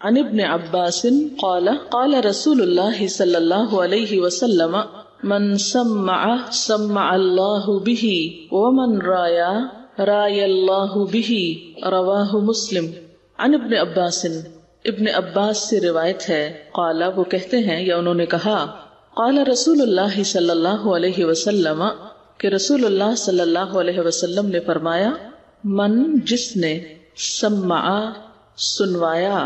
عن ابن عباس قال قال رسول الله صلی اللہ علیہ وسلم من سمع سمع اللہ به ومن رایا رای اللہ به رواہ مسلم. عن ابن عباس، ابن عباس سے روایت ہے، قال وہ کہتے ہیں یا انہوں نے کہا، قال رسول اللہ صلی اللہ علیہ وسلم کہ رسول اللہ صلی اللہ علیہ وسلم نے فرمایا، من جس نے سمع سنوایا،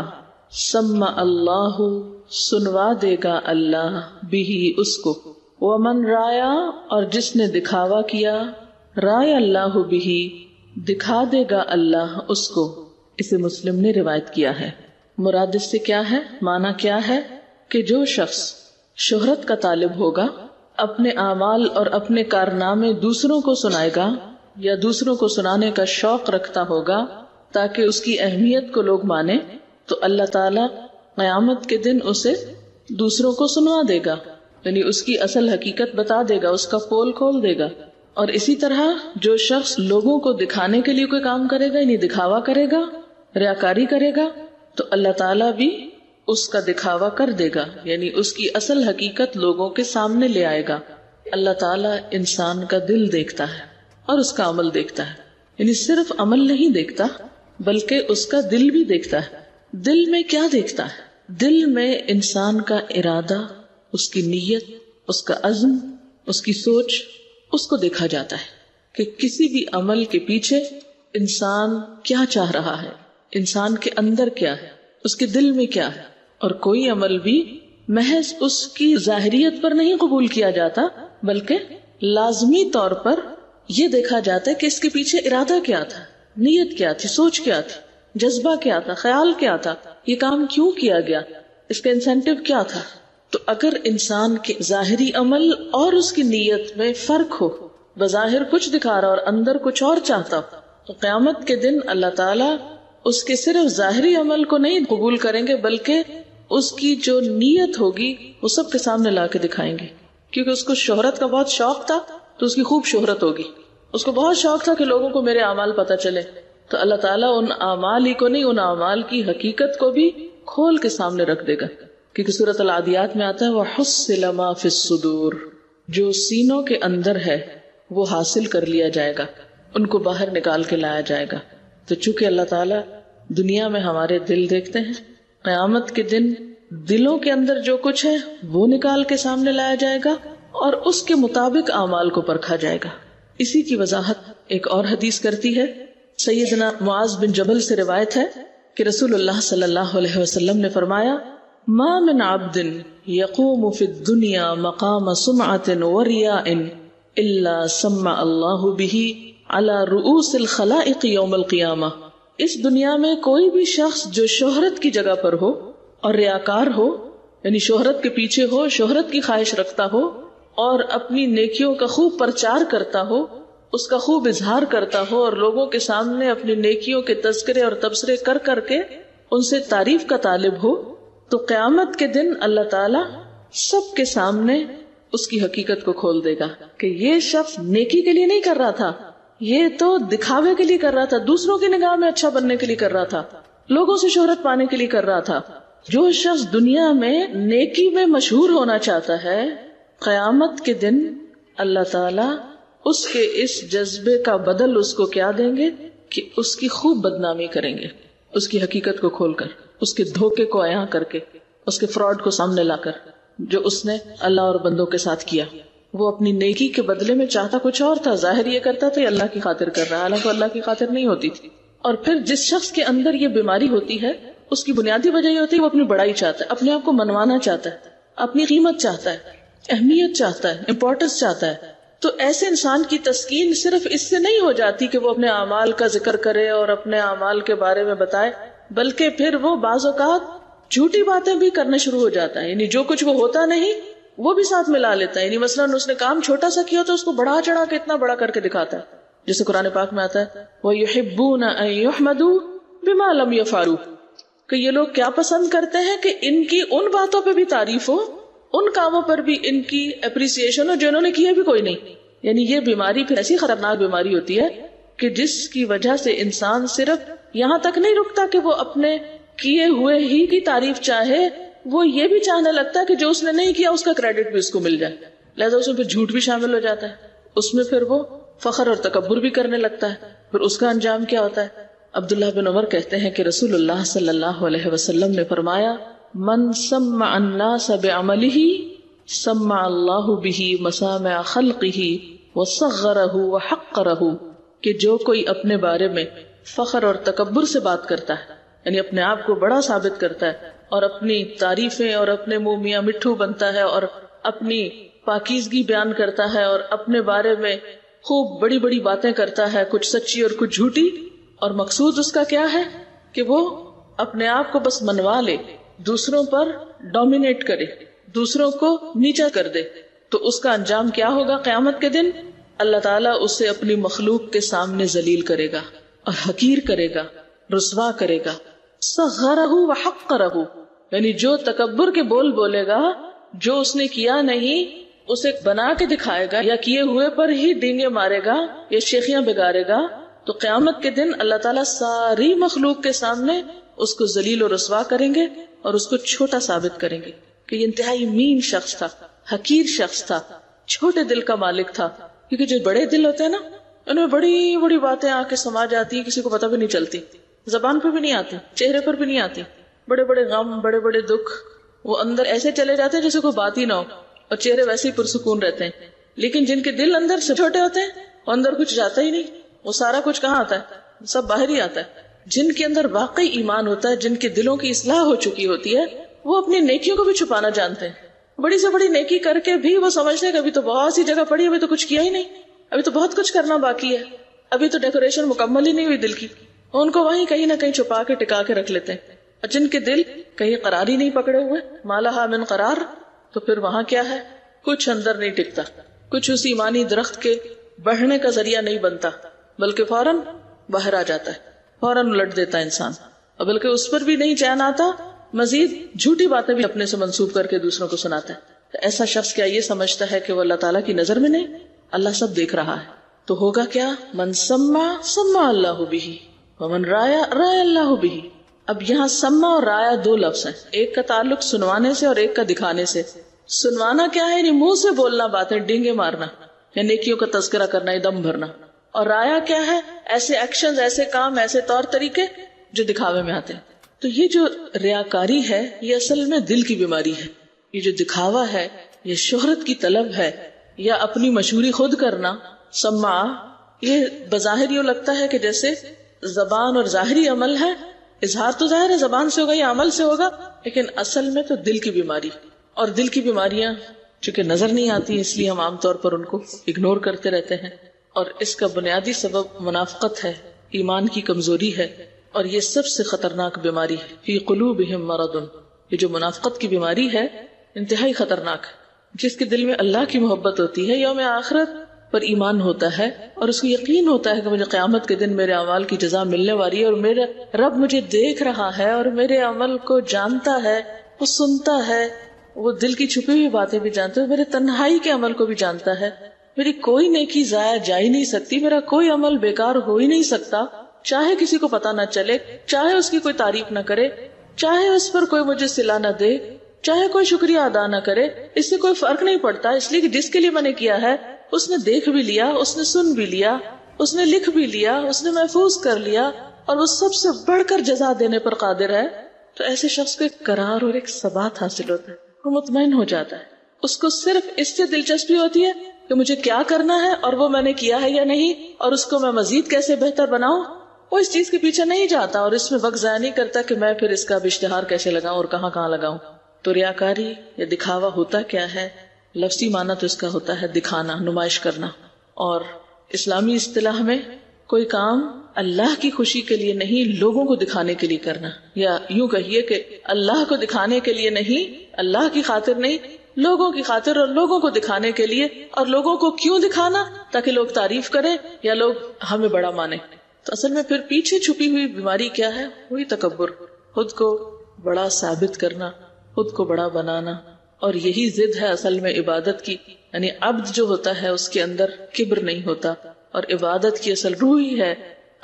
سمع اللہ سنوا دے گا اللہ بھی اس کو، ومن رایا اور جس نے دکھاوا کیا، رائے اللہ بھی دکھا دے گا اللہ اس کو. اسے مسلم نے روایت کیا ہے. مراد اس سے کیا ہے، معنی کیا ہے کہ جو شخص شہرت کا طالب ہوگا، اپنے اعمال اور اپنے کارنامے دوسروں کو سنائے گا یا دوسروں کو سنانے کا شوق رکھتا ہوگا تاکہ اس کی اہمیت کو لوگ مانے، تو اللہ تعالی قیامت کے دن اسے دوسروں کو سنوا دے گا، یعنی اس کی اصل حقیقت بتا دے گا، اس کا پول کھول دے گا. اور اسی طرح جو شخص لوگوں کو دکھانے کے لیے کوئی کام کرے گا، یعنی دکھاوا کرے گا، ریاکاری کرے گا، تو اللہ تعالیٰ بھی اس کا دکھاوا کر دے گا، یعنی اس کی اصل حقیقت لوگوں کے سامنے لے آئے گا. اللہ تعالیٰ انسان کا دل دیکھتا ہے اور اس کا عمل دیکھتا ہے، یعنی صرف عمل نہیں دیکھتا بلکہ اس کا دل بھی دیکھتا ہے. دل میں کیا دیکھتا ہے؟ دل میں انسان کا ارادہ، اس کی نیت، اس کا عزم، اس کی سوچ، اس کو دیکھا جاتا ہے کہ کسی بھی عمل کے پیچھے انسان کیا چاہ رہا ہے، انسان کے اندر کیا ہے، اس کے دل میں کیا ہے. اور کوئی عمل بھی محض اس کی ظاہریت پر نہیں قبول کیا جاتا بلکہ لازمی طور پر یہ دیکھا جاتا ہے کہ اس کے پیچھے ارادہ کیا تھا، نیت کیا تھی، سوچ کیا تھی، جذبہ کیا تھا، خیال کیا تھا، یہ کام کیوں کیا گیا، اس کا انسینٹیو کیا تھا. تو اگر انسان کے ظاہری عمل اور اس کی نیت میں فرق ہو، بظاہر کچھ دکھا رہا اور اندر کچھ اور چاہتا ہو، تو قیامت کے دن اللہ تعالیٰ اس کے صرف ظاہری عمل کو نہیں قبول کریں گے بلکہ اس کی جو نیت ہوگی وہ سب کے سامنے لا کے دکھائیں گے. کیونکہ اس کو شہرت کا بہت شوق تھا تو اس کی خوب شہرت ہوگی. اس کو بہت شوق تھا کہ لوگوں کو میرے اعمال پتہ چلے، تو اللہ تعالیٰ ان اعمال ہی کو نہیں، ان اعمال کی حقیقت کو بھی کھول کے سامنے رکھ دے گا. کیونکہ سورۃ العادیات میں آتا ہے وَحُصِّلَ مَا فِي الصُّدُورِ، جو سینوں کے اندر ہے وہ حاصل کر لیا جائے گا، ان کو باہر نکال کے لایا جائے گا. تو چونکہ اللہ تعالیٰ دنیا میں ہمارے دل دیکھتے ہیں، قیامت کے دن دلوں کے اندر جو کچھ ہے وہ نکال کے سامنے لایا جائے گا اور اس کے مطابق اعمال کو پرکھا جائے گا. اسی کی وضاحت ایک اور حدیث کرتی ہے. سیدنا معاذ بن جبل سے روایت ہے کہ رسول اللہ صلی اللہ علیہ وسلم نے فرمایا، ما من عبد يقوم في الدنيا مقام سمعة ورياء الا سمع الله به على رؤوس الخلائق يوم القيامة. اس دنیا میں کوئی بھی شخص جو شہرت کی جگہ پر ہو اور ریاکار ہو، یعنی شہرت کے پیچھے ہو، شہرت کی خواہش رکھتا ہو اور اپنی نیکیوں کا خوب پرچار کرتا ہو، اس کا خوب اظہار کرتا ہو اور لوگوں کے سامنے اپنی نیکیوں کے تذکرے اور تبصرے کر کر کے ان سے تعریف کا طالب ہو، تو قیامت کے دن اللہ تعالیٰ سب کے سامنے اس کی حقیقت کو کھول دے گا کہ یہ شخص نیکی کے لیے نہیں کر رہا تھا، یہ تو دکھاوے کے لیے کر رہا تھا، دوسروں کی نگاہ میں اچھا بننے کے لیے کر رہا تھا، لوگوں سے شہرت پانے کے لیے کر رہا تھا. جو شخص دنیا میں نیکی میں مشہور ہونا چاہتا ہے، قیامت کے دن اللہ تعالیٰ اس کے اس جذبے کا بدل اس کو کیا دیں گے کہ اس کی خوب بدنامی کریں گے، اس کی حقیقت کو کھول کر، اس کے دھوکے کو عیاں کر کے، اس کے فراڈ کو سامنے لا کر، جو اس نے اللہ اور بندوں کے ساتھ کیا. وہ اپنی نیکی کے بدلے میں چاہتا کچھ اور تھا، ظاہر یہ کرتا تھا اللہ کی خاطر کر رہا ہے، حالانکہ اللہ کی خاطر نہیں ہوتی تھی. اور پھر جس شخص کے اندر یہ بیماری ہوتی ہے، اس کی بنیادی وجہ یہ ہوتی ہے وہ اپنی بڑائی چاہتا ہے، اپنے آپ کو منوانا چاہتا ہے، اپنی قیمت چاہتا ہے، اہمیت چاہتا ہے، امپورٹنس چاہتا ہے. تو ایسے انسان کی تسکین صرف اس سے نہیں ہو جاتی کہ وہ اپنے اعمال کا ذکر کرے اور اپنے اعمال کے بارے میں بتائے، بلکہ پھر وہ بعض اوقات جھوٹی باتیں بھی کرنا شروع ہو جاتا ہے. یعنی جو کچھ وہ ہوتا نہیں وہ بھی ساتھ ملا لیتا ہے. یعنی مثلاً اس نے کام چھوٹا سا کیا تو اس کو بڑھا چڑھا کے اتنا بڑا کر کے دکھاتا ہے، جیسے قرآن پاک میں آتا ہے وَيُحِبُّونَ أَن يُحْمَدُوا بِمَا لَمْ يَفْعَلُوا، کہ یہ لوگ کیا پسند کرتے ہیں کہ ان کی ان باتوں پہ بھی تعریف ہو، ان کاموں پر بھی ان کی اپریسیشن ہو جو انہوں نے کیے بھی کوئی نہیں. یعنی یہ بیماری پھر ایسی خطرناک بیماری ہوتی ہے کہ جس کی وجہ سے انسان صرف یہاں تک نہیں رکتا کہ وہ اپنے کیے ہوئے ہی کی تعریف چاہے، وہ یہ بھی چاہنے لگتا ہے کہ جو اس نے نہیں کیا اس کا کریڈٹ بھی اس کو مل جائے، لہذا اس میں پھر جھوٹ بھی شامل ہو جاتا ہے، اس میں پھر وہ فخر اور تکبر بھی کرنے لگتا ہے. پھر اس کا انجام کیا ہوتا ہے؟ عبداللہ بن عمر کہتے ہیں کہ رسول اللہ صلی اللہ علیہ وسلم نے فرمایا، من سمع الناس بعملہ سمع اللہ بہ مسامع خلقہ وصغرہ وحقرہ، کہ جو کوئی اپنے بارے میں فخر اور تکبر سے بات کرتا ہے، یعنی اپنے آپ کو بڑا ثابت کرتا ہے اور اپنی تعریفیں اور اپنے منہ میاں مٹھو بنتا ہے اور اپنی پاکیزگی بیان کرتا ہے اور اپنے بارے میں خوب بڑی بڑی باتیں کرتا ہے، کچھ سچی اور کچھ جھوٹی، اور مقصود اس کا کیا ہے کہ وہ اپنے آپ کو بس منوا لے، دوسروں پر ڈومینیٹ کرے، دوسروں کو نیچا کر دے، تو اس کا انجام کیا ہوگا؟ قیامت کے دن اللہ تعالیٰ اسے اپنی مخلوق کے سامنے ذلیل کرے گا اور حقیر کرے گا، رسوا کرے گا. صغرہ وحقرہ، یعنی جو تکبر کے بول بولے گا، جو اس نے کیا نہیں اسے بنا کے دکھائے گا، یا کیے ہوئے پر ہی ڈینگے مارے گا یا شیخیاں بگاڑے گا، تو قیامت کے دن اللہ تعالیٰ ساری مخلوق کے سامنے اس کو ذلیل و رسوا کریں گے اور اس کو چھوٹا ثابت کریں گے کہ یہ انتہائی مین شخص تھا، حقیر شخص تھا، چھوٹے دل کا مالک تھا. کیونکہ جو بڑے دل ہوتے ہیں نا، ان میں بڑی بڑی باتیں آ کے سما جاتی ہیں، کسی کو پتہ بھی نہیں چلتی، زبان پہ بھی نہیں آتی، چہرے پر بھی نہیں آتی. بڑے بڑے غم، بڑے بڑے دکھ وہ اندر ایسے چلے جاتے ہیں جیسے کوئی بات ہی نہ ہو، اور چہرے ویسے ہی پرسکون رہتے ہیں. لیکن جن کے دل اندر سے چھوٹے ہوتے ہیں، وہ اندر کچھ جاتا ہی نہیں، وہ سارا کچھ کہاں آتا ہے؟ سب باہر ہی آتا ہے. جن کے اندر واقعی ایمان ہوتا ہے، جن کے دلوں کی اصلاح ہو چکی ہوتی ہے، وہ اپنی نیکیوں کو بھی چھپانا جانتے ہیں. بڑی سے بڑی نیکی کر کے بھی وہ سمجھتے ہیں کہ ابھی تو بہت سی جگہ پڑی، ابھی تو کچھ کیا ہی نہیں، ابھی تو بہت کچھ کرنا باقی ہے، ابھی تو ڈیکوریشن مکمل ہی نہیں ہوئی دل کی. ان کو وہیں کہیں نہ کہیں چھپا کے ٹکا کے رکھ لیتے ہیں. اور جن کے دل کہیں قرار ہی نہیں پکڑے ہوئے، مالہا من قرار، تو پھر وہاں کیا ہے؟ کچھ اندر نہیں ٹکتا، کچھ اس ایمانی درخت کے بڑھنے کا ذریعہ نہیں بنتا، بلکہ فوراً باہر آ جاتا ہے، فوراً الٹ دیتا ہے انسان. اور بلکہ اس پر بھی نہیں چین آتا، مزید جھوٹی باتیں بھی اپنے سے منسوب کر کے دوسروں کو سناتا ہے. تو ایسا شخص کیا یہ سمجھتا ہے کہ وہ اللہ تعالیٰ کی نظر میں نہیں؟ اللہ سب دیکھ رہا ہے. تو ہوگا کیا؟ من سمع سمع اللہ بہ ومن رایا رایا اللہ بہ. اب یہاں سمع اور رایا دو لفظ ہیں، ایک کا تعلق سنوانے سے اور ایک کا دکھانے سے. سنوانا کیا ہے؟ یعنی منہ سے بولنا باتیں، ڈینگے مارنا یا نیکیوں کا تذکرہ کرنا یا دم بھرنا. اور رایا کیا ہے؟ ایسے ایکشنز، ایسے کام، ایسے طور طریقے جو دکھاوے میں آتے ہیں. تو یہ جو ریاکاری ہے یہ اصل میں دل کی بیماری ہے. یہ جو دکھاوا ہے، یہ شہرت کی طلب ہے یا اپنی مشہوری خود کرنا، سمع، یہ بظاہر یوں لگتا ہے کہ جیسے زبان اور ظاہری عمل ہے. اظہار تو ظاہر ہے زبان سے ہوگا یا عمل سے ہوگا، لیکن اصل میں تو دل کی بیماری. اور دل کی بیماریاں چونکہ نظر نہیں آتی، اس لیے ہم عام طور پر ان کو اگنور کرتے رہتے ہیں. اور اس کا بنیادی سبب منافقت ہے، ایمان کی کمزوری ہے، اور یہ سب سے خطرناک بیماری ہے. فی قلوبہم مرض، یہ جو منافقت کی بیماری ہے انتہائی خطرناک ہے. جس کے دل میں اللہ کی محبت ہوتی ہے، یوم آخرت پر ایمان ہوتا ہے، اور اس کو یقین ہوتا ہے کہ مجھے قیامت کے دن میرے اعمال کی جزا ملنے والی ہے، اور میرا رب مجھے دیکھ رہا ہے اور میرے عمل کو جانتا ہے، وہ سنتا ہے، وہ دل کی چھپی ہوئی باتیں بھی جانتا ہے، میرے تنہائی کے عمل کو بھی جانتا ہے. میری کوئی نیکی ضائع جا ہی نہیں سکتی، میرا کوئی عمل بیکار ہو ہی نہیں سکتا، چاہے کسی کو پتہ نہ چلے، چاہے اس کی کوئی تعریف نہ کرے، چاہے اس پر کوئی مجھے صلہ نہ دے، چاہے کوئی شکریہ ادا نہ کرے، اس سے کوئی فرق نہیں پڑتا. اس لیے کہ جس کے لیے میں نے کیا ہے اس نے دیکھ بھی لیا، اس نے سن بھی لیا، اس نے لکھ بھی لیا، اس نے محفوظ کر لیا، اور وہ سب سے بڑھ کر جزا دینے پر قادر ہے. تو ایسے شخص کو ایک قرار اور ایک ثبات حاصل ہوتا ہے، وہ مطمئن ہو جاتا ہے. اس کو صرف اس سے دلچسپی ہوتی ہے کہ مجھے کیا کرنا ہے اور وہ میں نے کیا ہے یا نہیں، اور اس کو میں مزید کیسے بہتر بناؤں. وہ اس چیز کے پیچھے نہیں جاتا اور اس میں وقت ضائع نہیں کرتا کہ میں پھر اس کا اشتہار کیسے لگاؤں اور کہاں کہاں لگاؤں. تو ریاکاری یا دکھاوا ہوتا کیا ہے؟ لفظی معنی تو اس کا ہوتا ہے دکھانا، نمائش کرنا. اور اسلامی اصطلاح میں کوئی کام اللہ کی خوشی کے لیے نہیں، لوگوں کو دکھانے کے لیے کرنا، یا یوں کہیے کہ اللہ کو دکھانے کے لیے نہیں، اللہ کی خاطر نہیں، لوگوں کی خاطر اور لوگوں کو دکھانے کے لیے. اور لوگوں کو کیوں دکھانا؟ تاکہ لوگ تعریف کریں یا لوگ ہمیں بڑا مانیں. تو اصل میں پھر پیچھے چھپی ہوئی بیماری کیا ہے؟ وہی تکبر، خود کو بڑا ثابت کرنا، خود کو بڑا بنانا. اور یہی ضد ہے اصل میں عبادت کی. یعنی عبد جو ہوتا ہے اس کے اندر کبر نہیں ہوتا، اور عبادت کی اصل روح ہی ہے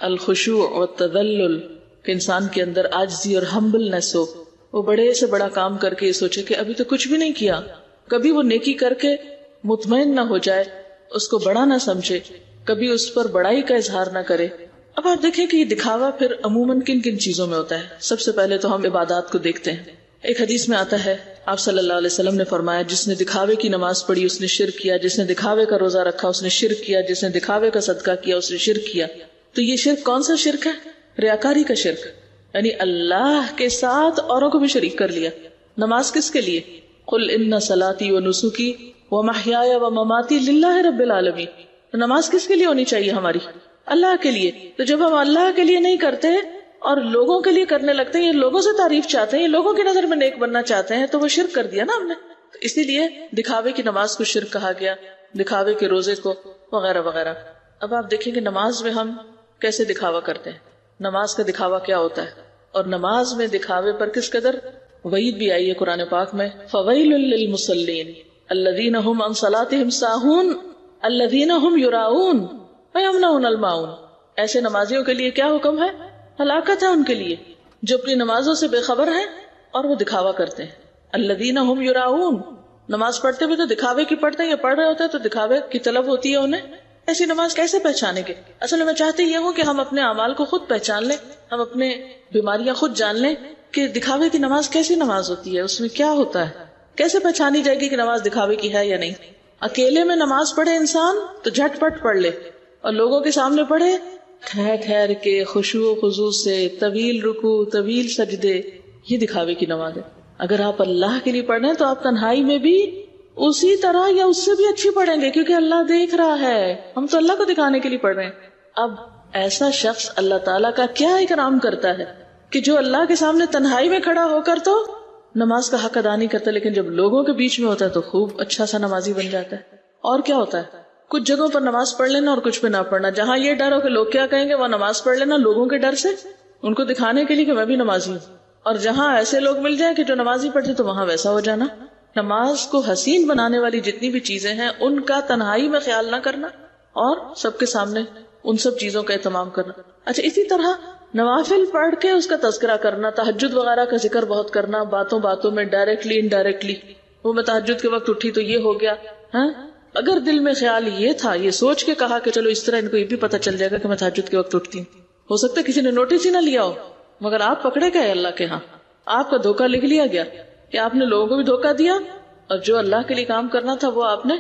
الخشوع والتذلل، کہ انسان کے اندر عاجزی اور ہمبلنس ہو، وہ بڑے سے بڑا کام کر کے یہ سوچے کہ ابھی تو کچھ بھی نہیں کیا. کبھی وہ نیکی کر کے مطمئن نہ ہو جائے، اس کو بڑا نہ سمجھے، کبھی اس پر بڑائی کا اظہار نہ کرے. اب آپ دیکھیں کہ یہ دکھاوا پھر عموماً کن کن چیزوں میں ہوتا ہے. سب سے پہلے تو ہم عبادات کو دیکھتے ہیں. ایک حدیث میں آتا ہے، آپ صلی اللہ علیہ وسلم نے فرمایا، جس نے دکھاوے کی نماز پڑھی اس نے شرک کیا، جس نے دکھاوے کا روزہ رکھا اس نے شرک کیا، جس نے دکھاوے کا صدقہ کیا اس نے شرک کیا. تو یہ شرک کون سا شرک ہے؟ ریاکاری کا شرک، یعنی اللہ کے ساتھ اوروں کو بھی شریک کر لیا. نماز کس کے لیے؟ قل ان صلاتی و نسکی و محیای و مماتی للہ رب العالمین. تو نماز کس کے لیے ہونی چاہیے؟ ہماری اللہ کے لیے. تو جب ہم اللہ کے لیے نہیں کرتے اور لوگوں کے لیے کرنے لگتے ہیں، یہ لوگوں سے تعریف چاہتے ہیں، یہ لوگوں کی نظر میں نیک بننا چاہتے ہیں، تو وہ شرک کر دیا نا ہم نے. تو اسی لیے دکھاوے کی نماز کو شرک کہا گیا، دکھاوے کے روزے کو وغیرہ وغیرہ. اب آپ دیکھیں کہ نماز میں ہم کیسے دکھاوا کرتے ہیں، نماز کا دکھاوا کیا ہوتا ہے، اور نماز میں دکھاوے پر کس قدر وعید بھی آئی ہے قرآن پاک میں. فویل للمصلین الذین هم عن صلاتهم ساہون الذین هم یراؤون ویمنعون الماعون. ایسے نمازیوں کے لیے کیا حکم ہے؟ ہلاکت ہے ان کے لیے جو اپنی نمازوں سے بے خبر ہیں اور وہ دکھاوا کرتے ہیں. الذین هم یراؤون، نماز پڑھتے ہوئے تو دکھاوے کی پڑھتے ہیں، یا پڑھ رہے ہوتے ہیں تو دکھاوے کی طلب ہوتی ہے انہیں. ایسی نماز کیسے پہچانیں گے؟ اصل میں چاہتے یہ ہوں کہ ہم اپنے اعمال کو خود پہچان لیں، ہم اپنے بیماریاں خود جان لیں کہ دکھاوے کی نماز کیسی نماز ہوتی ہے، اس میں کیا ہوتا ہے، کیسے پہچانی جائے گی کہ نماز دکھاوے کی ہے یا نہیں. اکیلے میں نماز پڑھے انسان تو جھٹ پٹ پڑھ لے، اور لوگوں کے سامنے پڑھے ٹھہر ٹھہر کے خشوع و خضوع سے، طویل رکوع طویل سجدے، یہ دکھاوے کی نماز ہے. اگر آپ اللہ کے لیے پڑھ رہے ہیں تو آپ تنہائی میں بھی اسی طرح یا اس سے بھی اچھی پڑھیں گے، کیونکہ اللہ دیکھ رہا ہے. ہم تو اللہ کو دکھانے کے لیے پڑھ رہے ہیں. اب ایسا شخص اللہ تعالیٰ کا کیا اکرام کرتا ہے کہ جو اللہ کے سامنے تنہائی میں کھڑا ہو کر تو نماز کا حق ادا نہیں کرتا، لیکن جب لوگوں کے بیچ میں ہوتا ہے تو خوب اچھا سا نمازی بن جاتا ہے. اور کیا ہوتا ہے، کچھ جگہوں پر نماز پڑھ لینا اور کچھ پہ نہ پڑھنا. جہاں یہ ڈر ہو کہ لوگ کیا کہیں گے، وہ نماز پڑھ لینا لوگوں کے ڈر سے، ان کو دکھانے کے لیے کہ میں بھی نمازی ہوں. اور جہاں ایسے لوگ مل جائیں کہ جو نمازی پڑھتے تو وہاں ویسا ہو جانا. نماز کو حسین بنانے والی جتنی بھی چیزیں ہیں ان کا تنہائی میں خیال نہ کرنا اور سب کے سامنے ان سب چیزوں کا اہتمام کرنا. اچھا، اسی طرح نوافل پڑھ کے اس کا تذکرہ کرنا، تہجد وغیرہ کا ذکر بہت کرنا، باتوں باتوں میں ڈائریکٹلی انڈائریکٹلی. وہ میں تہجد کے وقت اٹھی تو یہ ہو گیا، ہاں اگر دل میں خیال یہ تھا، یہ سوچ کے کہا کہ چلو اس طرح ان کو یہ بھی پتہ چل جائے گا کہ میں تہجد کے وقت اٹھتی ہوں. ہو سکتا ہے کسی نے نوٹس ہی نہ لیا ہو، مگر آپ پکڑے گئے اللہ کے ہاں، آپ کا دھوکہ لکھ لیا گیا کہ آپ نے لوگوں کو بھی دھوکہ دیا، اور جو اللہ کے لیے کام کرنا تھا وہ آپ نے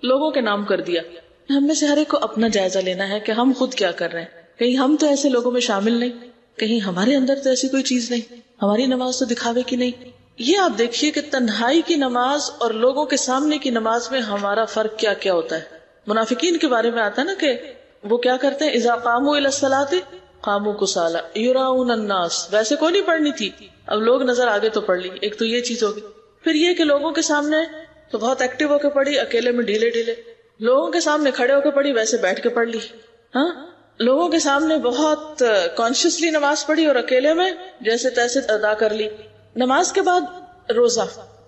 لوگوں کے نام کر دیا. ہم میں سے ہر ایک کو اپنا جائزہ لینا ہے کہ ہم خود کیا کر رہے ہیں. کہیں ہم تو ایسے لوگوں میں شامل نہیں، کہیں ہمارے اندر تو ایسی کوئی چیز نہیں، ہماری نماز تو دکھاوے کی نہیں. یہ آپ دیکھیے کہ تنہائی کی نماز اور لوگوں کے سامنے کی نماز میں ہمارا فرق کیا کیا ہوتا ہے. منافقین کے بارے میں آتا ہے نا کہ وہ کیا کرتے ہیں، اذا قاموا الی الصلاۃ قاموا کسالى یراؤن الناس. ویسے کوئی نہیں پڑھنی تھی، اب لوگ نظر آگے تو پڑھ لی. ایک تو یہ چیز ہوگی. پھر یہ کہ لوگوں کے سامنے تو بہت ایکٹیو ہو کے پڑھی، اکیلے میں ڈھیلے ڈھیلے. لوگوں کے سامنے کھڑے ہو کے پڑھی، ویسے بیٹھ کے پڑھ لی. ہاں، لوگوں کے سامنے بہت کانشیسلی نماز پڑھی اور اکیلے میں جیسے تیسے ادا کر لی. نماز کے بعد روزہ،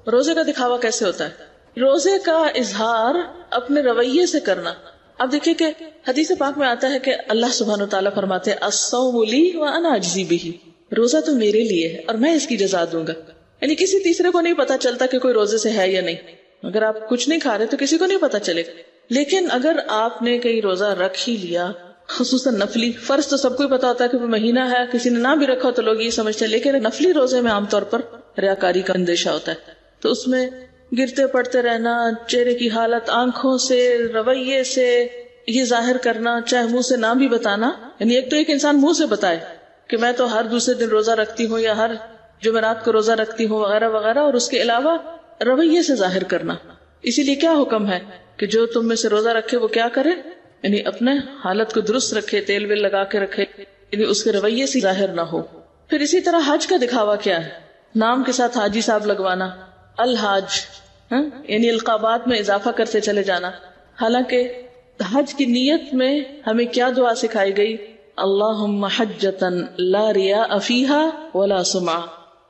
روزے کا دکھاوا کیسے ہوتا ہے؟ روزے کا اظہار اپنے رویے سے کرنا. اب دیکھیے کہ حدیث پاک میں آتا ہے کہ اللہ سبحانہ وتعالیٰ فرماتے ہیں الصوم لی وانا اجزی بہ، روزہ تو میرے لیے ہے اور میں اس کی جزا دوں گا. یعنی کسی تیسرے کو نہیں پتا چلتا کہ کوئی روزے سے ہے یا نہیں. اگر آپ کچھ نہیں کھا رہے تو کسی کو نہیں پتا چلے گا. لیکن اگر آپ نے کئی روزہ رکھ ہی لیا، خصوصاً نفلی، فرض تو سب کو ہی پتا ہوتا ہے کہ وہ مہینہ ہے، کسی نے نہ بھی رکھا تو لوگ یہ سمجھتے ہیں، لیکن نفلی روزے میں عام طور پر ریاکاری کا اندیشہ ہوتا ہے. تو اس میں گرتے پڑتے رہنا، چہرے کی حالت، آنکھوں سے، رویے سے یہ ظاہر کرنا، چاہے منہ سے نہ بھی بتانا. یعنی ایک تو ایک انسان منہ سے بتائے کہ میں تو ہر دوسرے دن روزہ رکھتی ہوں یا ہر جمعرات کو روزہ رکھتی ہوں وغیرہ وغیرہ، اور اس کے علاوہ رویے سے ظاہر کرنا. اسی لیے کیا حکم ہے کہ جو تم میں سے روزہ رکھے وہ کیا کرے، یعنی اپنے حالت کو درست رکھے، تیل ویل لگا کے رکھے، یعنی اس کے رویے سے ظاہر نہ ہو. پھر اسی طرح حج کا دکھاوا کیا ہے؟ نام کے ساتھ حاجی صاحب لگوانا، الحاج، یعنی القابات میں اضافہ کرتے چلے جانا. حالانکہ حج کی نیت میں ہمیں کیا دعا سکھائی گئی؟ اللہم حجتا لا ریاء فیہا ولا سمعہ.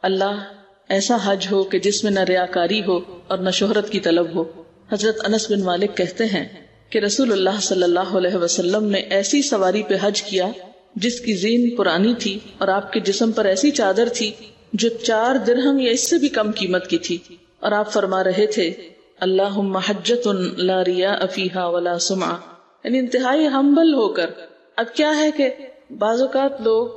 اللہ ایسا حج ہو کہ جس میں نہ ریاکاری ہو اور نہ شہرت کی طلب ہو. حضرت انس بن مالک کہتے ہیں کہ رسول اللہ صلی اللہ علیہ وسلم نے ایسی سواری پہ حج کیا جس کی زین پرانی تھی اور آپ کے جسم پر ایسی چادر تھی جو 4 درہم یا اس سے بھی کم قیمت کی تھی، اور آپ فرما رہے تھے اللہم حجۃ لا ریاء فیہا ولا سمعہ، یعنی انتہائی ہمبل ہو کر۔ اب کیا ہے کہ بعض اوقات لوگ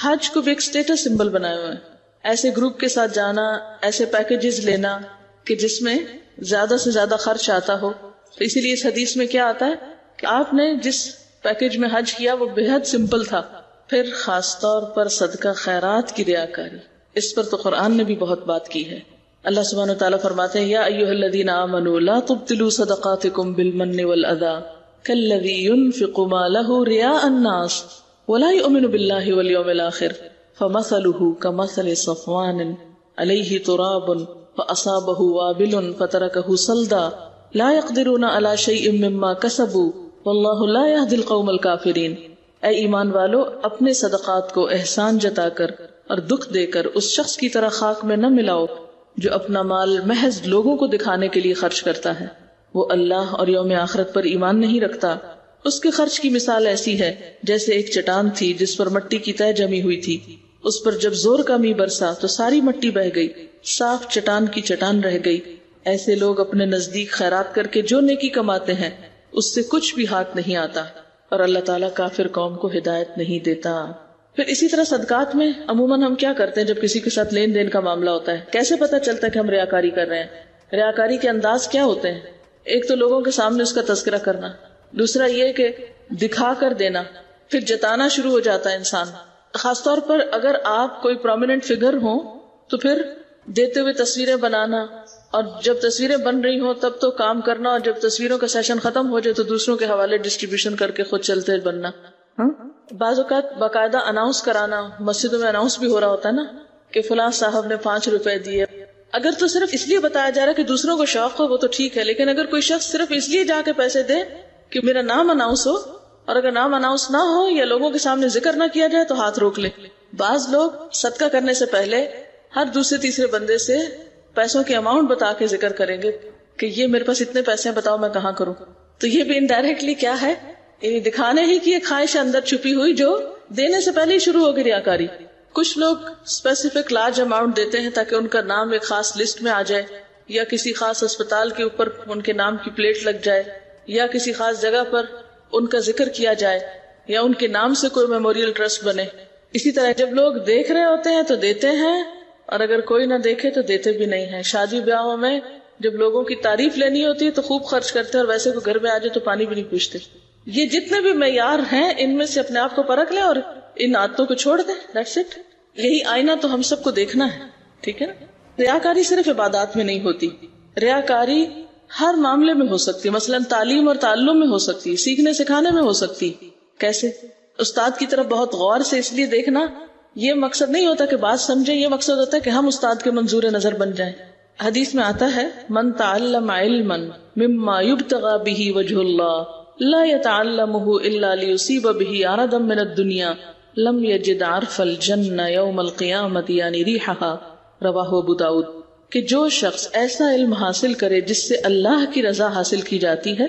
حج کو بھی ایک اسٹیٹس سمبل بنائے ہوئے ہیں، ایسے گروپ کے ساتھ جانا، ایسے پیکیجز لینا کہ جس میں زیادہ سے زیادہ خرچ آتا ہو۔ تو اسی لیے اس حدیث میں کیا آتا ہے کہ آپ نے جس پیکیج میں حج کیا وہ بے حد سمپل تھا۔ پھر خاص طور پر صدقہ خیرات کی ریاکاری، اس پر تو قرآن نے بھی بہت بات کی ہے۔ اللہ سبحانہ وتعالیٰ فرماتے ہیں یا ایھا الذین آمنوا لا تبطلوا صدقاتکم بالمن والأذى کالذی ينفق مالہ رئاء الناس ولا یؤمن باللہ والیوم الآخر فمثلہ کمثل صفوان علیہ تراب فأصابہ وابل فترکہ صلدا لا يقدرون على شیء مما کسبوا واللہ لا یہدی القوم الکافرین۔ اے ایمان والو، اپنے صدقات کو احسان جتا کر اور دکھ دے کر اس شخص کی طرح خاک میں نہ ملاؤ جو اپنا مال محض لوگوں کو دکھانے کے لیے خرچ کرتا ہے، وہ اللہ اور یوم آخرت پر ایمان نہیں رکھتا۔ اس کے خرچ کی مثال ایسی ہے جیسے ایک چٹان تھی جس پر مٹی کی تہ جمی ہوئی تھی، اس پر جب زور کا می برسا تو ساری مٹی بہہ گئی، صاف چٹان کی چٹان رہ گئی۔ ایسے لوگ اپنے نزدیک خیرات کر کے جو نیکی کماتے ہیں اس سے کچھ بھی ہاتھ نہیں آتا، اور اللہ تعالیٰ کافر قوم کو ہدایت نہیں دیتا۔ پھر اسی طرح صدقات میں عموماً ہم کیا کرتے ہیں جب کسی کے ساتھ لین دین کا معاملہ ہوتا ہے، کیسے پتہ چلتا ہے کہ ہم ریاکاری کر رہے ہیں؟ ریاکاری کے انداز کیا ہوتے ہیں؟ ایک تو لوگوں کے سامنے اس کا تذکرہ کرنا، دوسرا یہ کہ دکھا کر دینا، پھر جتانا شروع ہو جاتا ہے انسان۔ خاص طور پر اگر آپ کوئی پرومیننٹ فگر ہوں تو پھر دیتے ہوئے تصویریں بنانا، اور جب تصویریں بن رہی ہوں تب تو کام کرنا، اور جب تصویروں کا سیشن ختم ہو جائے تو دوسروں کے حوالے ڈسٹریبیوشن کر کے خود چلتے بننا۔ بعض اوقات باقاعدہ اناؤنس کرانا، مسجدوں میں اناؤنس بھی ہو رہا ہوتا ہے نا کہ فلاں صاحب نے 5 روپے دیے۔ اگر تو صرف اس لیے بتایا جا رہا ہے کہ دوسروں کو شوق ہو وہ تو ٹھیک ہے، لیکن اگر کوئی شخص صرف اس لیے جا کے پیسے دے کہ میرا نام اناؤنس ہو، اور اگر نام اناؤنس نہ ہو یا لوگوں کے سامنے ذکر نہ کیا جائے تو ہاتھ روک لے۔ بعض لوگ صدقہ کرنے سے پہلے ہر دوسرے تیسرے بندے سے پیسوں کے اماؤنٹ بتا کے ذکر کریں گے کہ یہ میرے پاس اتنے پیسے ہیں، بتاؤ میں کہاں کروں۔ تو یہ بھی انڈائریکٹلی کیا ہے، یعنی دکھانے ہی کی ایک خواہش اندر چھپی ہوئی جو دینے سے پہلے ہی شروع ہوگی ریاکاری۔ کچھ لوگ اسپیسیفک لارج اماؤنٹ دیتے ہیں تاکہ ان کا نام ایک خاص لسٹ میں آ جائے، یا کسی خاص اسپتال کے اوپر ان کے نام کی پلیٹ لگ جائے، یا کسی خاص جگہ پر ان کا ذکر کیا جائے، یا ان کے نام سے کوئی میموریل ٹرسٹ بنے۔ اسی طرح جب لوگ دیکھ رہے ہوتے ہیں تو دیتے ہیں، اور اگر کوئی نہ دیکھے تو دیتے بھی نہیں ہیں۔ شادی بیاہوں میں جب لوگوں کی تعریف لینی ہوتی ہے تو خوب خرچ کرتے ہیں، اور ویسے کوئی گھر میں آ جائے تو پانی بھی نہیں پوچھتے۔ یہ جتنے بھی معیار ہیں ان میں سے اپنے آپ کو پرکھ لیں اور ان عادتوں کو چھوڑ دیں، دیٹس اٹ۔ یہی آئینہ تو ہم سب کو دیکھنا ہے، ٹھیک ہے نا۔ ریاکاری صرف عبادات میں نہیں ہوتی، ریاکاری ہر معاملے میں ہو سکتی ہے، مثلا تعلیم اور تعلم میں ہو سکتی ہے، سیکھنے سکھانے میں ہو سکتی۔ کیسے؟ استاد کی طرف بہت غور سے اس لیے دیکھنا، یہ مقصد نہیں ہوتا کہ بات سمجھیں، یہ مقصد ہوتا ہے کہ ہم استاد کے منظور نظر بن جائیں۔ حدیث میں آتا ہے من تعلم علما مما يبتغى به وجه الله لا يتعلمه الا ليصيب به عرضا من الدنيا لم يجد عرف الجنة يوم القيامة يعني ريحها، رواہ ابو داؤد۔ کہ جو شخص ایسا علم حاصل کرے جس سے اللہ کی رضا حاصل کی جاتی ہے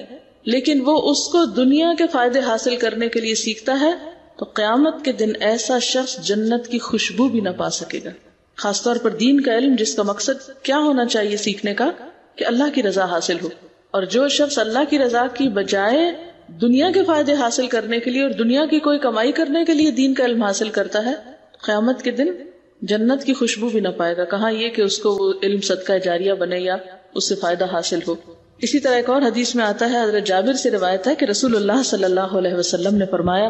لیکن وہ اس کو دنیا کے فائدے حاصل کرنے کے لیے سیکھتا ہے تو قیامت کے دن ایسا شخص جنت کی خوشبو بھی نہ پا سکے گا۔ خاص طور پر دین کا علم جس کا مقصد کیا ہونا چاہیے سیکھنے کا کہ اللہ کی رضا حاصل ہو، اور جو شخص اللہ کی رضا کی بجائے دنیا کے فائدے حاصل کرنے کے لیے اور دنیا کی کوئی کمائی کرنے کے لیے دین کا علم حاصل کرتا ہے قیامت کے دن جنت کی خوشبو بھی نہ پائے گا، کہاں یہ کہ اس کو وہ علم صدقہ جاریہ بنے یا اس سے فائدہ حاصل ہو۔ اسی طرح ایک اور حدیث میں آتا ہے، حضرت جابر سے روایت ہے کہ رسول اللہ صلی اللہ علیہ وسلم نے فرمایا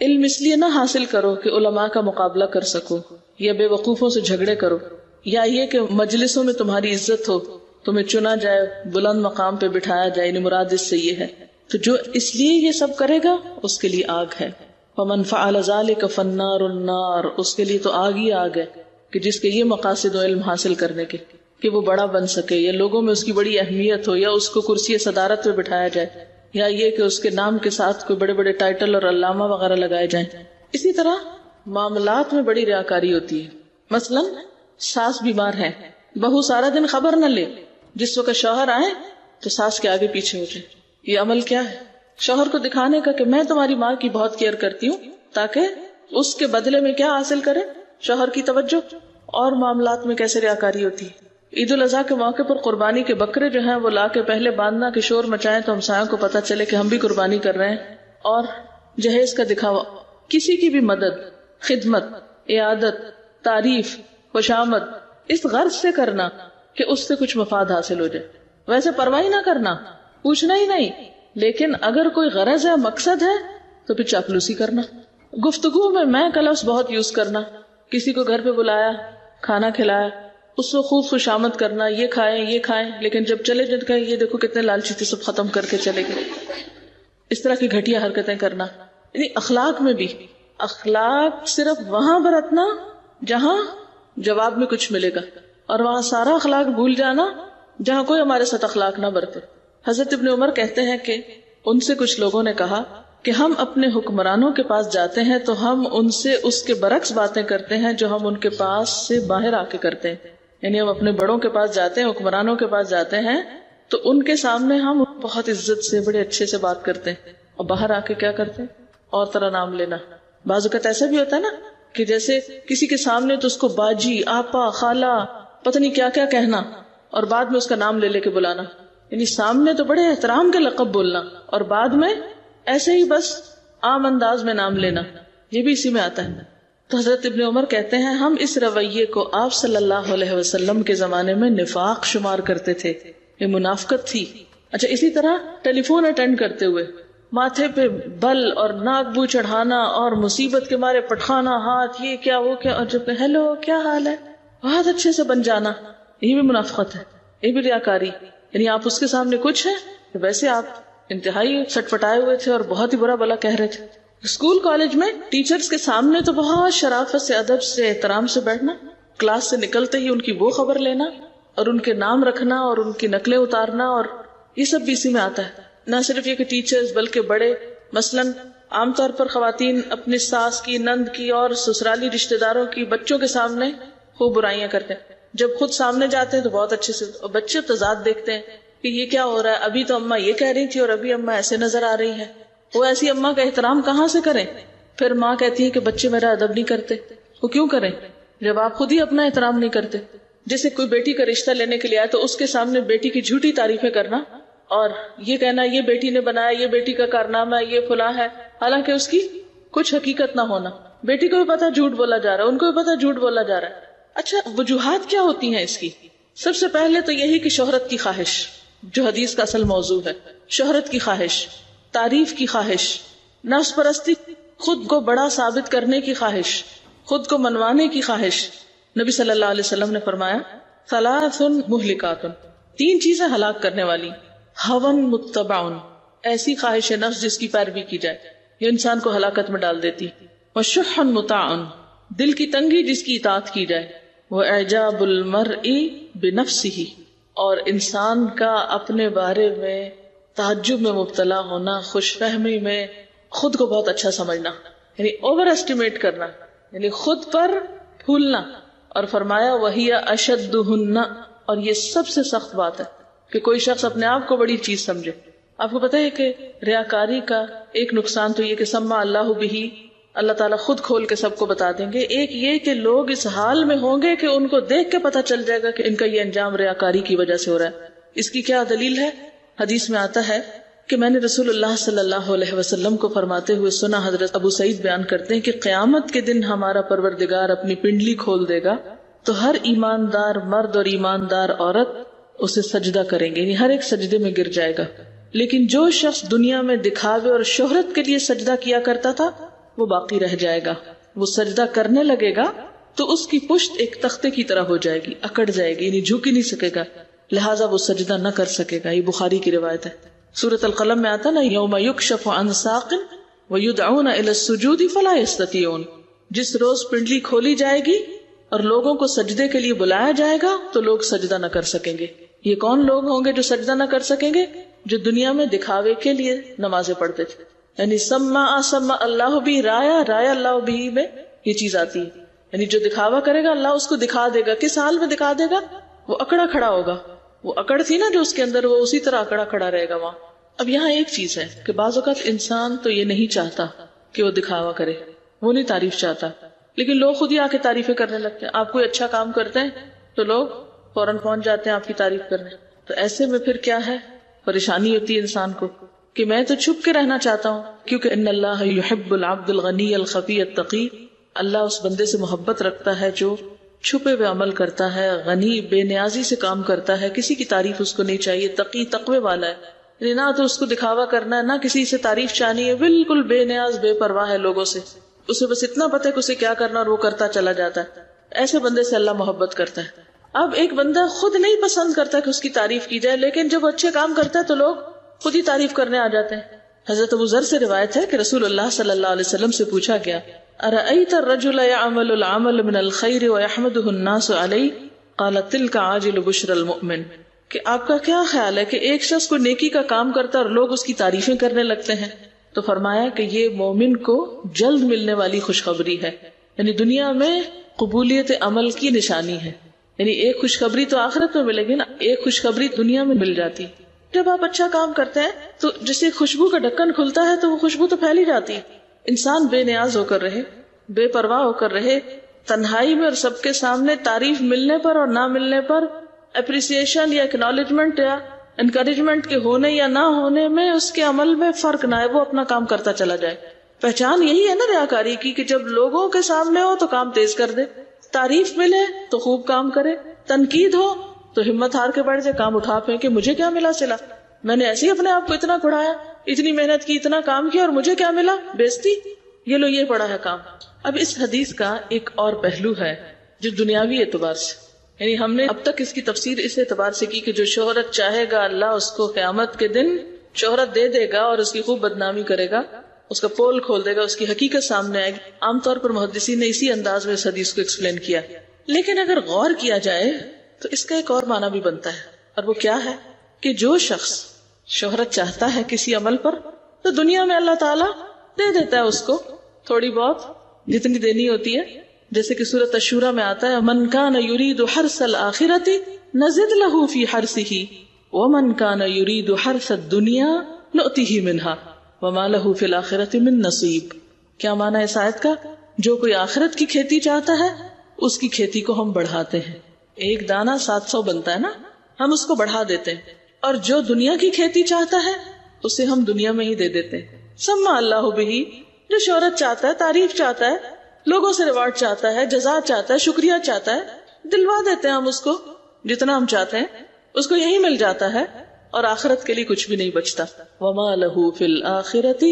علم اس لیے نہ حاصل کرو کہ علماء کا مقابلہ کر سکو یا بے وقوفوں سے جھگڑے کرو، یا یہ کہ مجلسوں میں تمہاری عزت ہو، تمہیں چنا جائے، بلند مقام پہ بٹھایا جائے، یعنی مراد اس سے یہ ہے۔ تو جو اس لیے یہ سب کرے گا اس کے لیے آگ ہے۔ فمن فعل ذلك فالنار النار، اس کے لیے تو آگ ہی آگ ہے کہ جس کے یہ مقاصد و علم حاصل کرنے کے کہ وہ بڑا بن سکے یا لوگوں میں اس کی بڑی اہمیت ہو یا اس کو کرسی صدارت پہ بٹھایا جائے یا یہ کہ اس کے نام کے ساتھ کوئی بڑے بڑے ٹائٹل اور علامہ وغیرہ لگائے جائیں۔ اسی طرح معاملات میں بڑی ریاکاری ہوتی ہے۔ مثلا ساس بیمار ہے، بہو سارا دن خبر نہ لے، جس وقت شوہر آئے تو ساس کے آگے پیچھے ہو جائے۔ یہ عمل کیا ہے؟ شوہر کو دکھانے کا کہ میں تمہاری ماں کی بہت کیئر کرتی ہوں تاکہ اس کے بدلے میں کیا حاصل کرے؟ شوہر کی توجہ. اور معاملات میں کیسے ریاکاری ہوتی ہے. عید الاضحیٰ کے موقع پر قربانی کے بکرے جو ہیں وہ لا کے پہلے باندھنا کہ شور مچائیں تو ہمسایوں کو پتہ چلے کہ ہم بھی قربانی کر رہے ہیں. اور جہیز کا دکھاوا، کسی کی بھی مدد، خدمت، عیادت، تعریف، خوشامد اس غرض سے کرنا کہ اس سے کچھ مفاد حاصل ہو جائے. ویسے پرواہ نہ کرنا، پوچھنا ہی نہیں، لیکن اگر کوئی غرض ہے، مقصد ہے تو پھر چاپلوسی کرنا. گفتگو میں کا لفظ بہت یوز کرنا. کسی کو گھر پہ بلایا، کھانا کھلایا، اس کو خوب خوشامد کرنا، یہ کھائیں، لیکن جب چلے جاتے یہ دیکھو کتنے لالچی تھے، سب ختم کر کے چلے گئے. اس طرح کی گھٹیا حرکتیں کرنا. یعنی اخلاق میں بھی، اخلاق صرف وہاں برتنا جہاں جواب میں کچھ ملے گا، اور وہاں سارا اخلاق بھول جانا جہاں کوئی ہمارے ساتھ اخلاق نہ برتے. حضرت ابن عمر کہتے ہیں کہ ان سے کچھ لوگوں نے کہا کہ ہم اپنے حکمرانوں کے پاس جاتے ہیں تو ہم ان سے اس کے برعکس باتیں کرتے ہیں جو ہم ان کے پاس سے باہر آ کے کرتے ہیں. یعنی ہم اپنے بڑوں کے پاس جاتے ہیں، حکمرانوں کے پاس جاتے ہیں تو ان کے سامنے ہم بہت عزت سے، بڑے اچھے سے بات کرتے ہیں، اور باہر آ کے کیا کرتے ہیں؟ اور طرح نام لینا. بعض اوقات ایسا بھی ہوتا ہے نا کہ جیسے کسی کے سامنے تو اس کو باجی، آپا، خالہ، پتہ نہیں کیا کیا کہنا، اور بعد میں اس کا نام لے لے کے بلانا. یعنی سامنے تو بڑے احترام کے لقب بولنا، اور بعد میں ایسے ہی بس عام انداز میں نام لینا. یہ بھی اسی میں آتا ہے. تو حضرت ابن عمر کہتے ہیں ہم اس رویے کو آپ صلی اللہ علیہ وسلم کے زمانے میں نفاق شمار کرتے تھے، یہ منافقت تھی. اچھا، اسی طرح ٹیلی فون اٹینڈ کرتے ہوئے ماتھے پہ بل اور ناک بو چڑھانا اور مصیبت کے مارے پٹخانا ہاتھ، یہ کیا وہ کیا، اور جب ہیلو کیا حال ہے بہت اچھے سے بن جانا، یہ بھی منافقت ہے، یہ بھی ریاکاری. یعنی آپ اس کے سامنے کچھ ہے، ویسے آپ انتہائی سٹ پٹائے ہوئے تھے اور بہت ہی برا بلا کہہ رہے تھے. اسکول کالج میں ٹیچرز کے سامنے تو بہت شرافت سے، ادب سے، احترام سے بیٹھنا، کلاس سے نکلتے ہی ان کی وہ خبر لینا اور ان کے نام رکھنا اور ان کی نقلیں اتارنا، اور یہ سب بھی اسی میں آتا ہے. نہ صرف یہ کہ ٹیچرز بلکہ بڑے، مثلاً عام طور پر خواتین اپنی ساس کی، نند کی اور سسرالی رشتہ داروں کی بچوں کے سامنے خوب برائیاں کرتے ہیں. جب خود سامنے جاتے ہیں تو بہت اچھے سے، اور بچے تضاد دیکھتے ہیں کہ یہ کیا ہو رہا ہے، ابھی تو اماں یہ کہہ رہی تھی اور ابھی اماں ایسے نظر آ رہی ہے. وہ ایسی اماں کا احترام کہاں سے کریں؟ پھر ماں کہتی ہے کہ بچے میرا ادب نہیں کرتے. وہ کیوں کریں جب آپ خود ہی اپنا احترام نہیں کرتے؟ جیسے کوئی بیٹی کا رشتہ لینے کے لیے آئے تو اس کے سامنے بیٹی کی جھوٹی تعریفیں کرنا اور یہ کہنا یہ بیٹی نے بنایا، یہ بیٹی کا کارنامہ ہے، یہ فلاں ہے، حالانکہ اس کی کچھ حقیقت نہ ہونا. بیٹی کو بھی پتا جھوٹ بولا جا رہا ہے، ان کو بھی پتا جھوٹ بولا جا رہا ہے. اچھا، وجوہات کیا ہوتی ہیں اس کی؟ سب سے پہلے تو یہی کہ شہرت کی خواہش، جو حدیث کا اصل موضوع ہے. شہرت کی خواہش، تعریف کی خواہش، نفس پرستی، خود کو بڑا ثابت کرنے کی خواہش، خود کو منوانے کی خواہش. نبی صلی اللہ علیہ وسلم نے فرمایا ثلاث مہلکات، تین چیزیں ہلاک کرنے والی. ہون متبع، ایسی خواہش نفس جس کی پیروی کی جائے، یہ انسان کو ہلاکت میں ڈال دیتی. وشح مطاع، دل کی تنگی جس کی اطاعت کی جائے. واعجاب المرء بنفسہ، اور انسان کا اپنے بارے میں تعجب میں مبتلا ہونا، خوش فہمی میں خود کو بہت اچھا سمجھنا، یعنی اوور ایسٹیمیٹ کرنا، یعنی خود پر پھولنا. اور فرمایا وہی اشدہن، اور یہ سب سے سخت بات ہے کہ کوئی شخص اپنے آپ کو بڑی چیز سمجھے. آپ کو پتہ ہے کہ ریاکاری کا ایک نقصان تو یہ کہ سمع اللہ بہ، اللہ تعالیٰ خود کھول کے سب کو بتا دیں گے. ایک یہ کہ لوگ اس حال میں ہوں گے کہ ان کو دیکھ کے پتہ چل جائے گا کہ ان کا یہ انجام ریاکاری کی وجہ سے ہو رہا ہے. اس کی کیا دلیل ہے؟ حدیث میں آتا ہے کہ میں نے رسول اللہ صلی اللہ علیہ وسلم کو فرماتے ہوئے سنا. حضرت ابو سعید بیان کرتے ہیں کہ قیامت کے دن ہمارا پروردگار اپنی پنڈلی کھول دے گا تو ہر ایماندار مرد اور ایماندار عورت اسے سجدہ کریں گے، یعنی ہر ایک سجدے میں گر جائے گا. لیکن جو شخص دنیا میں دکھاوے اور شہرت کے لیے سجدہ کیا کرتا تھا وہ باقی رہ جائے گا. وہ سجدہ کرنے لگے گا تو اس کی پشت ایک تختے کی طرح ہو جائے گی، اکڑ جائے گی، یعنی جھک ہی نہیں سکے گا، لہٰذا وہ سجدہ نہ کر سکے گا. یہ بخاری کی روایت ہے. سورۃ القلم میں آتا نا یوم یکشف عن ساق ویدعون الی السجود فلا یستطیعون، جس روز پنڈلی کھولی جائے گی اور لوگوں کو سجدے کے لیے بلایا جائے گا تو لوگ سجدہ نہ کر سکیں گے. یہ کون لوگ ہوں گے جو سجدہ نہ کر سکیں گے؟ جو دنیا میں دکھاوے کے لیے نمازیں پڑھتے تھے. یعنی سمع اللہ بھی، رایا اللہ بھی میں یہ چیز آتی ہے. یعنی جو دکھاوا کرے گا اللہ اس کو دکھا دے گا. کس حال میں دکھا دے گا؟ وہ اکڑا کھڑا ہوگا. وہ اکڑ تھی نا جو اس کے اندر، وہ اسی طرح اکڑا کھڑا رہے گا وہاں. اب یہاں ایک چیز ہے کہ بعض اوقات انسان تو یہ نہیں چاہتا کہ وہ دکھاوا کرے، وہ نہیں تعریف چاہتا. لیکن لوگ خود ہی آ کے تعریفیں کرنے لگتے ہیں. آپ کوئی اچھا کام کرتے ہیں تو لوگ فوراً پہنچ جاتے ہیں آپ کی تعریف کرنے. تو ایسے میں پھر کیا ہے، پریشانی ہوتی ہے انسان کو کہ میں تو چھپ کے رہنا چاہتا ہوں، کیونکہ ان اللہ یحب العبد الغنی الخفی التقی. اللہ اس بندے سے محبت رکھتا ہے جو چھپے ہوئے عمل کرتا ہے، غنی بے نیازی سے کام کرتا ہے، کسی کی تعریف اس کو نہیں چاہیے، تقی تقوی والا ہے. نہ تو اس کو دکھاوا کرنا ہے، نہ کسی سے تعریف چاہنی ہے، بالکل بے نیاز بے پرواہ ہے لوگوں سے. اسے بس اتنا پتہ ہے کہ اسے کیا کرنا اور وہ کرتا چلا جاتا ہے. ایسے بندے سے اللہ محبت کرتا ہے. اب ایک بندہ خود نہیں پسند کرتا کہ اس کی تعریف کی جائے، لیکن جب اچھے کام کرتا ہے تو لوگ خود ہی تعریف کرنے آ جاتے ہیں. حضرت ابو ذر سے روایت ہے کہ رسول اللہ صلی اللہ علیہ وسلم سے پوچھا گیا، ارأیت الرجل يعمل العمل من الخیر ويحمده الناس علیہ قال تلک عاجل بشر المؤمن. کہ آپ کا کیا خیال ہے کہ ایک شخص کو نیکی کا کام کرتا ہے اور لوگ اس کی تعریفیں کرنے لگتے ہیں؟ تو فرمایا کہ یہ مومن کو جلد ملنے والی خوشخبری ہے، یعنی دنیا میں قبولیت عمل کی نشانی ہے. یعنی ایک خوشخبری تو آخرت میں ملے گی نا، ایک خوشخبری دنیا میں مل جاتی. جب آپ اچھا کام کرتے ہیں تو جسے خوشبو کا ڈھکن کھلتا ہے تو وہ خوشبو تو پھیل ہی جاتی ہے. انسان بے نیاز ہو کر رہے، بے پرواہ ہو کر رہے، تنہائی میں اور سب کے سامنے تعریف ملنے پر اور نہ ملنے پر، اپریسیشن یا اکنالجمنٹ یا انکریجمنٹ کے ہونے یا نہ ہونے میں اس کے عمل میں فرق نہ ہے، وہ اپنا کام کرتا چلا جائے. پہچان یہی ہے نا ریاکاری کی، کہ جب لوگوں کے سامنے ہو تو کام تیز کر دے، تعریف ملے تو خوب کام کرے، تنقید ہو تو ہمت ہار کے بڑھ جائے، کام اٹھا پھینکے، مجھے کیا ملا صلہ، میں نے ایسے ہی اپنے آپ کو اتنا کھڑایا، اتنی محنت کی، اتنا کام کیا اور مجھے کیا ملا، بیزتی. یہ لو یہ پڑا ہے کام. اب اس حدیث کا ایک اور پہلو ہے جو دنیاوی اعتبار سے، یعنی ہم نے اب تک اس کی تفسیر اس اعتبار سے کی کہ جو شہرت چاہے گا اللہ اس کو قیامت کے دن شہرت دے دے گا اور اس کی خوب بدنامی کرے گا، اس کا پول کھول دے گا، اس کی حقیقت سامنے آئے گی. عام طور پر محدثین نے اسی انداز میں اس حدیث کو ایکسپلین کیا. لیکن اگر غور کیا جائے تو اس کا ایک اور معنی بھی بنتا ہے، اور وہ کیا ہے کہ جو شخص شہرت چاہتا ہے کسی عمل پر تو دنیا میں اللہ تعالیٰ دے دیتا ہے اس کو تھوڑی بہت جتنی دینی ہوتی ہے. جیسے کہ سورۃ الشورى میں آتا ہے، من کان یرید حرث الآخرۃ نزد له فی حرثہ ومن کان یرید حرث الدنیا نؤتہ منہا وما له فی الآخرۃ من نصیب. کیا معنی ہے اس آیت کا؟ جو کوئی آخرت کی کھیتی چاہتا ہے اس کی کھیتی کو ہم بڑھاتے ہیں. ایک دانہ 700 بنتا ہے نا، ہم اس کو بڑھا دیتے ہیں. اور جو دنیا کی کھیتی چاہتا ہے اسے ہم دنیا میں ہی دے دیتے ہیں. سمع اللہ بہ، جو شہرت چاہتا ہے، تعریف چاہتا ہے، لوگوں سے ریوارڈ چاہتا ہے، جزا چاہتا ہے، شکریہ چاہتا ہے، دلوا دیتے ہیں ہم اس کو جتنا ہم چاہتے ہیں، اس کو یہی مل جاتا ہے اور آخرت کے لیے کچھ بھی نہیں بچتا. وما لہ فی الآخرۃ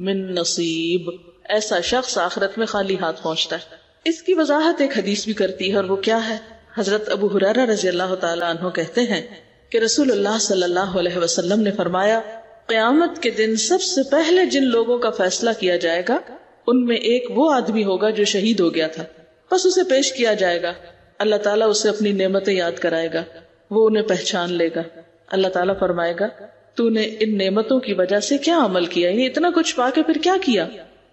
من نصیب. ایسا شخص آخرت میں خالی ہاتھ پہنچتا ہے. اس کی وضاحت ایک حدیث بھی کرتی ہے، اور وہ کیا ہے؟ حضرت ابو ہریرہ رضی اللہ تعالیٰ عنہ کہتے ہیں کہ رسول اللہ صلی اللہ علیہ وسلم نے فرمایا، قیامت کے دن سب سے پہلے جن لوگوں کا فیصلہ کیا جائے گا ان میں ایک وہ آدمی ہوگا جو شہید ہو گیا تھا. بس اسے پیش کیا جائے گا، اللہ تعالیٰ اسے اپنی نعمتیں یاد کرائے گا، وہ انہیں پہچان لے گا. اللہ تعالیٰ فرمائے گا، تو نے ان نعمتوں کی وجہ سے کیا عمل کیا، یعنی اتنا کچھ پا کے پھر کیا کیا؟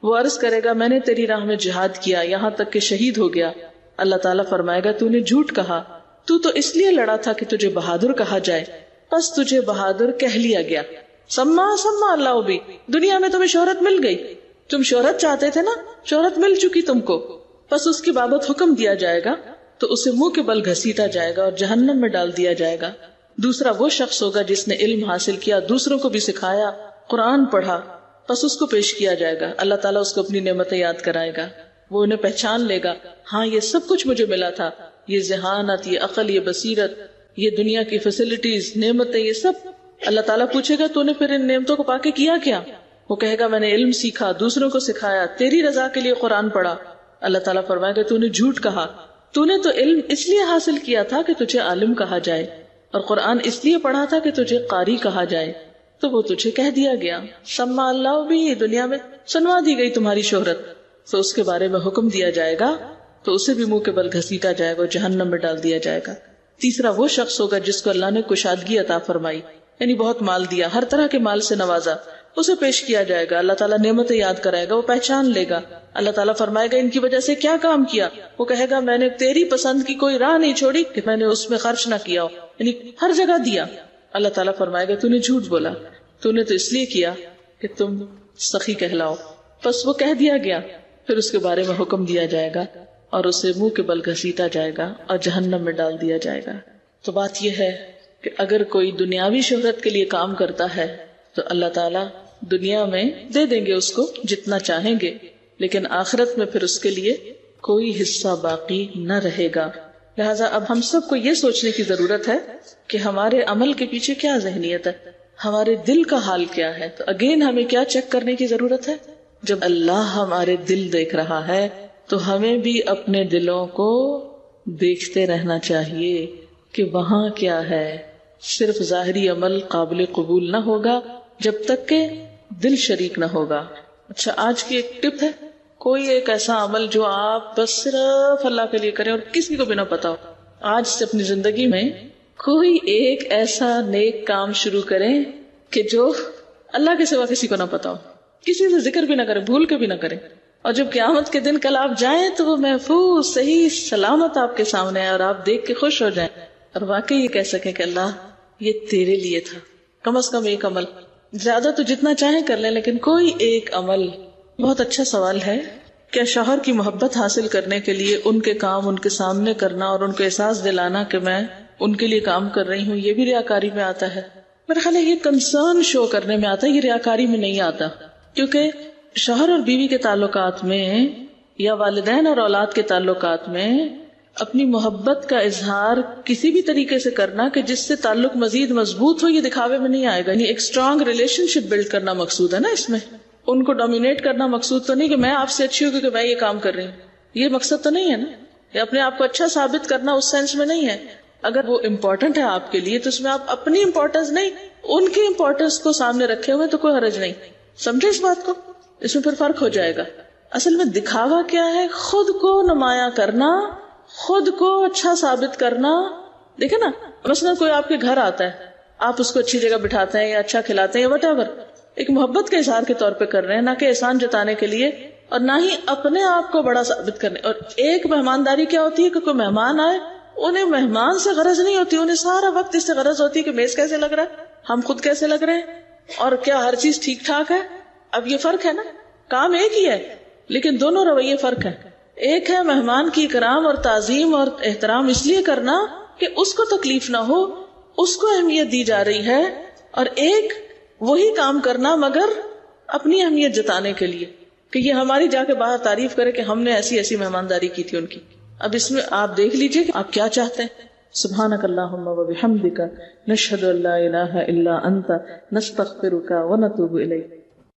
وہ عرض کرے گا، میں نے تیری راہ میں جہاد کیا یہاں تک کہ شہید ہو گیا. اللہ تعالیٰ فرمائے گا، تو نے جھوٹ کہا، تو اس لیے لڑا تھا کہ تجھے بہادر کہا جائے، بس تجھے بہادر کہہ لیا گیا. سما اللہ بھی، دنیا میں تمہیں شہرت مل گئی، تم شہرت چاہتے تھے نا، شہرت مل چکی تم کو، بس اس کی بابت حکم دیا جائے گا تو اسے منہ کے بل گھسیٹا جائے گا اور جہنم میں ڈال دیا جائے گا. دوسرا وہ شخص ہوگا جس نے علم حاصل کیا، دوسروں کو بھی سکھایا، قرآن پڑھا، بس اس کو پیش کیا جائے گا، اللہ تعالیٰ اس کو اپنی نعمتیں یاد کرائے گا، وہ انہیں پہچان لے گا، ہاں یہ سب کچھ مجھے ملا تھا، یہ ذہانت، یہ عقل، یہ بصیرت، یہ دنیا کی فیسلٹیز، نعمتیں، یہ سب. اللہ تعالیٰ پوچھے گا، تو نے پھر ان نعمتوں کو پا کے کیا کیا؟ وہ کہے گا، میں نے علم سیکھا، دوسروں کو سکھایا، تیری رضا کے لیے قرآن پڑھا. اللہ تعالیٰ فرمائے گا، تو نے جھوٹ کہا، تو نے تو علم اس لیے حاصل کیا تھا کہ تجھے عالم کہا جائے، اور قرآن اس لیے پڑھا تھا کہ تجھے قاری کہا جائے، تو وہ تجھے کہہ دیا گیا. سما اللہ بھی، دنیا میں سنوا دی گئی تمہاری شہرت، تو اس کے بارے میں حکم دیا جائے گا تو اسے بھی منہ کے بل گھسیٹا جائے گا، جہنم میں ڈال دیا جائے گا. تیسرا وہ شخص ہوگا جس کو اللہ نے کشادگی عطا فرمائی، یعنی بہت مال دیا، ہر طرح کے مال سے نوازا، اسے پیش کیا جائے گا، اللہ تعالیٰ نعمتیں یاد کرائے گا، وہ پہچان لے گا. اللہ تعالیٰ فرمائے گا، ان کی وجہ سے کیا کام کیا؟ وہ کہے گا، میں نے تیری پسند کی کوئی راہ نہیں چھوڑی کہ میں نے اس میں خرچ نہ کیا ہو، یعنی ہر جگہ دیا. اللہ تعالیٰ فرمائے گا، تو نے جھوٹ بولا، تو نے تو اس لیے کیا کہ تم سخی کہلاؤ، بس وہ کہہ دیا گیا. پھر اس کے بارے میں حکم دیا جائے گا اور اسے منہ کے بل گھسیٹا جائے گا اور جہنم میں ڈال دیا جائے گا. تو بات یہ ہے کہ اگر کوئی دنیاوی شہرت کے لیے کام کرتا ہے تو اللہ تعالیٰ دنیا میں دے دیں گے اس کو جتنا چاہیں گے، لیکن آخرت میں پھر اس کے لیے کوئی حصہ باقی نہ رہے گا. لہٰذا اب ہم سب کو یہ سوچنے کی ضرورت ہے کہ ہمارے عمل کے پیچھے کیا ذہنیت ہے، ہمارے دل کا حال کیا ہے. تو اگین ہمیں کیا چیک کرنے کی ضرورت ہے؟ جب اللہ ہمارے دل دیکھ رہا ہے تو ہمیں بھی اپنے دلوں کو دیکھتے رہنا چاہیے کہ وہاں کیا ہے. صرف ظاہری عمل قابل قبول نہ ہوگا جب تک کہ دل شریک نہ ہوگا. اچھا، آج کی ایک ٹپ ہے، کوئی ایک ایسا عمل جو آپ بس صرف اللہ کے لیے کریں اور کسی کو بھی نہ پتا ہو. آج سے اپنی زندگی میں کوئی ایک ایسا نیک کام شروع کریں کہ جو اللہ کے سوا کسی کو نہ پتا ہو، کسی سے ذکر بھی نہ کریں، بھول کے بھی نہ کریں، اور جب قیامت کے دن کل آپ جائیں تو وہ محفوظ صحیح سلامت آپ کے سامنے ہے اور آپ دیکھ کے خوش ہو جائیں اور واقعی یہ کہہ سکیں کہ اللہ یہ تیرے لیے تھا. کم از کم ایک عمل، زیادہ تو جتنا چاہیں کر لیں لیکن کوئی ایک عمل. بہت اچھا سوال ہے. کیا شوہر کی محبت حاصل کرنے کے لیے ان کے کام ان کے سامنے کرنا اور ان کو احساس دلانا کہ میں ان کے لیے کام کر رہی ہوں، یہ بھی ریاکاری میں آتا ہے؟ میرا خیال ہے یہ کنسرن شو کرنے میں آتا ہے، یہ ریاکاری میں نہیں آتا. کیونکہ شوہر اور بیوی کے تعلقات میں یا والدین اور اولاد کے تعلقات میں اپنی محبت کا اظہار کسی بھی طریقے سے کرنا کہ جس سے تعلق مزید مضبوط ہو، یہ دکھاوے میں نہیں آئے گا. یعنی ایک اسٹرانگ ریلیشن شپ بلڈ کرنا مقصود ہے نا اس میں. ان کو ڈومینیٹ کرنا مقصود تو نہیں کہ میں آپ سے اچھی ہوں کیونکہ میں یہ کام کر رہی ہوں، یہ مقصد تو نہیں ہے نا. یا اپنے آپ کو اچھا ثابت کرنا اس سینس میں نہیں ہے. اگر وہ امپورٹنٹ ہے آپ کے لیے تو اس میں آپ اپنی امپورٹنس نہیں، ان کی امپورٹنس کو سامنے رکھے ہوئے تو کوئی حرج نہیں. سمجھے اس بات کو؟ اس میں پھر فرق ہو جائے گا. اصل میں دکھاوا کیا ہے؟ خود کو نمایاں کرنا، خود کو اچھا ثابت کرنا. دیکھیں نا، مثلا کوئی آپ کے گھر آتا ہے، آپ اس کو اچھی جگہ بٹھاتے ہیں یا اچھا کھلاتے ہیں یا وٹ ایور، ایک محبت کے اظہار کے طور پہ کر رہے ہیں، نہ کہ احسان جتانے کے لیے اور نہ ہی اپنے آپ کو بڑا ثابت کرنے. اور ایک مہمانداری کیا ہوتی ہے کہ کوئی مہمان آئے، انہیں مہمان سے غرض نہیں ہوتی، انہیں سارا وقت اس سے غرض ہوتی ہے کہ میز کیسے لگ رہا ہے، ہم خود کیسے لگ رہے ہیں اور کیا ہر چیز ٹھیک ٹھاک ہے. اب یہ فرق ہے نا، کام ایک ہی ہے لیکن دونوں رویے فرق ہیں. ایک ہے مہمان کی اکرام اور تعظیم اور احترام اس لیے کرنا کہ اس کو تکلیف نہ ہو، اس کو اہمیت دی جا رہی ہے، اور ایک وہی کام کرنا مگر اپنی اہمیت جتانے کے لیے کہ یہ ہماری جا کے باہر تعریف کرے کہ ہم نے ایسی ایسی مہمانداری کی تھی ان کی. اب اس میں آپ دیکھ لیجئے کہ آپ کیا چاہتے ہیں. سبحانک اللہم و بحمدک، نشہد ان لا الہ الا انت، نستغفرک و نتوب الیک.